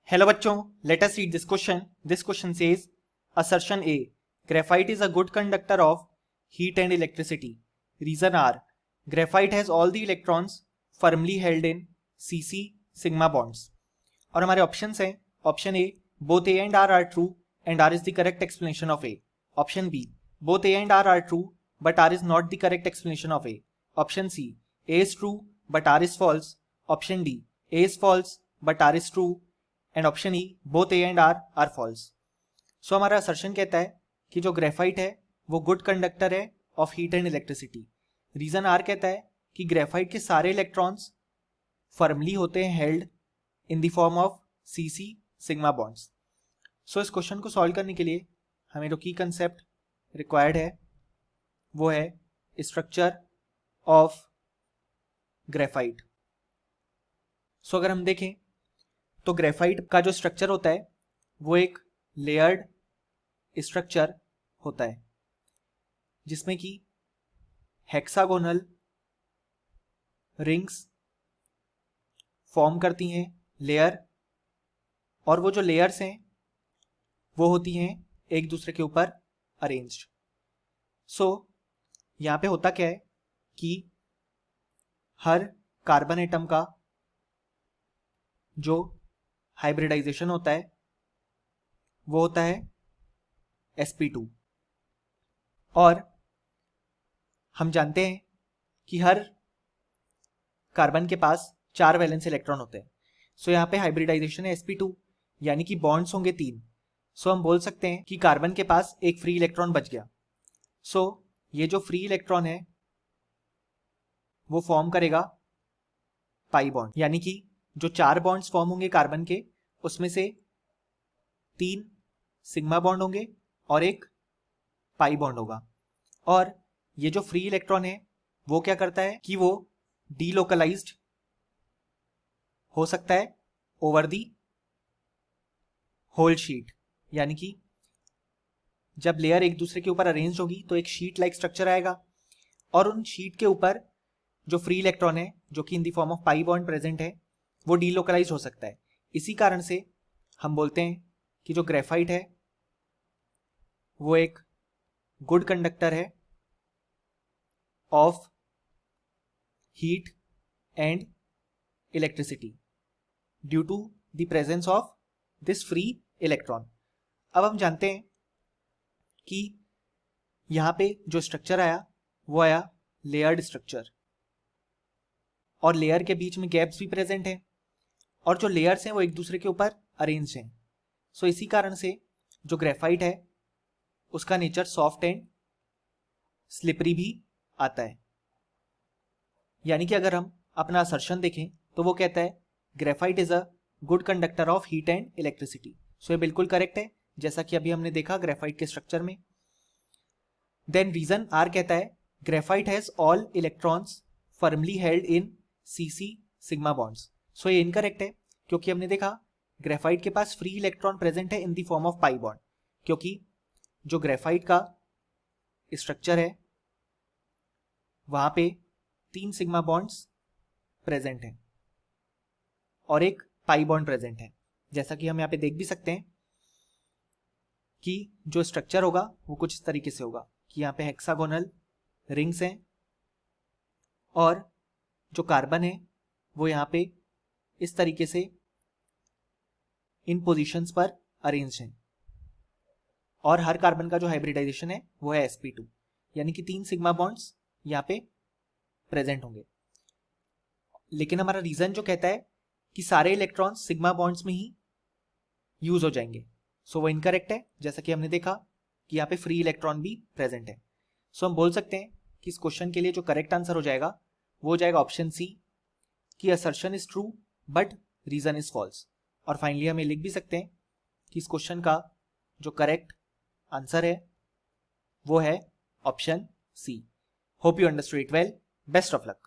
Hello बच्चों, let us read this question. This question says, assertion A, graphite is a good conductor of heat and electricity. Reason R, graphite has all the electrons firmly held in Cc sigma bonds. और हमारे options हैं, option A both A and R are true and R is the correct explanation of A. Option B, both A and R are true but R is not the correct explanation of A. Option C, A is true but R is false. Option D, A is false but R is true. And option e both a and r false. So हमारा assertion कहता है कि जो graphite है वो good conductor है of heat and electricity. Reason r कहता है कि ग्रेफाइट के सारे इलेक्ट्रॉन्स फर्मली होते हैं held in the form of c c sigma bonds. So इस क्वेश्चन को सॉल्व करने के लिए हमें जो की कंसेप्ट रिक्वायर्ड है वो है स्ट्रक्चर ऑफ ग्रेफाइट. सो अगर हम देखें तो ग्रेफाइट का जो स्ट्रक्चर होता है वो एक लेयर्ड स्ट्रक्चर होता है जिसमें कि हेक्सागोनल रिंग्स फॉर्म करती हैं लेयर, और वो जो लेयर्स हैं वो होती हैं एक दूसरे के ऊपर अरेंज्ड. सो यहाँ पे होता क्या है कि हर कार्बन एटम का जो हाइब्रिडाइजेशन होता है वो होता है sp2. और हम जानते हैं कि हर कार्बन के पास 4 वैलेंस इलेक्ट्रॉन होते हैं. सो यहाँ पे हाइब्रिडाइजेशन है sp2 यानी कि बॉन्ड्स होंगे 3. सो हम बोल सकते हैं कि कार्बन के पास एक फ्री इलेक्ट्रॉन बच गया. सो ये जो फ्री इलेक्ट्रॉन है वो फॉर्म करेगा पाई बॉन्ड, यानी कि जो 4 बॉन्ड्स फॉर्म होंगे कार्बन के उसमें से 3 सिग्मा बॉन्ड होंगे और एक पाई बॉन्ड होगा. और ये जो फ्री इलेक्ट्रॉन है वो क्या करता है कि वो डीलोकलाइज्ड हो सकता है ओवर दी होल शीट, यानी कि जब लेयर एक दूसरे के ऊपर अरेंज होगी तो एक शीट लाइक स्ट्रक्चर आएगा और उन शीट के ऊपर जो फ्री इलेक्ट्रॉन है जो कि इन the form of pi bond present है वो डीलोकलाइज हो सकता है. इसी कारण से हम बोलते हैं कि जो ग्रेफाइट है वो एक गुड कंडक्टर है of heat and electricity due to the presence of this free electron. अब हम जानते हैं कि यहां पे जो स्ट्रक्चर आया वो आया लेयर्ड स्ट्रक्चर, और लेयर के बीच में गैप्स भी प्रेजेंट हैं और जो लेयर्स हैं वो एक दूसरे के ऊपर अरेंज हैं. सो इसी कारण से जो ग्रेफाइट है उसका नेचर सॉफ्ट एंड स्लिपरी भी आता है. यानी कि अगर हम अपना असर्शन देखें तो वो कहता है graphite is a good conductor of heat and electricity. So ये बिल्कुल करेक्ट है जैसा कि अभी हमने देखा ग्रेफाइट के स्ट्रक्चर में. देन रीजन आर कहता है graphite has all electrons firmly held in Cc sigma bonds. So ये इनकरेक्ट है क्योंकि हमने देखा ग्रेफाइट के पास फ्री इलेक्ट्रॉन प्रेजेंट है इन the form of pi bond, क्योंकि जो ग्रेफाइट का स्ट्रक्चर है वहां पे 3 सिग्मा बॉन्ड्स प्रेजेंट हैं और एक पाई बॉन्ड प्रेजेंट है. जैसा कि हम यहाँ पे देख भी सकते हैं कि जो स्ट्रक्चर होगा वो कुछ इस तरीके से होगा कि यहाँ पे हेक्सागोनल रिंग्स हैं और जो कार्बन है वो यहाँ पे इस तरीके से इन पोजीशंस पर अरेंज हैं, और हर कार्बन का जो हाइब्रिडाइजेशन है वो है sp2, यानी कि 3 सिग्मा बॉन्ड्स यहाँ पे प्रेजेंट होंगे. लेकिन हमारा रीजन जो कहता है कि सारे इलेक्ट्रॉन्स सिग्मा बॉन्ड्स में ही यूज हो जाएंगे, सो वो इनकरेक्ट है जैसा कि हमने देखा कि यहाँ पे फ्री इलेक्ट्रॉन भी प्रेजेंट है. सो हम बोल सकते हैं कि इस क्वेश्चन के लिए जो करेक्ट आंसर हो जाएगा वो हो जाएगा ऑप्शन सी कि assertion is true but reason is false. और फाइनली हम ये लिख भी सकते हैं कि इस क्वेश्चन का जो करेक्ट आंसर है वो है option C. Hope you understood it well. Best of luck.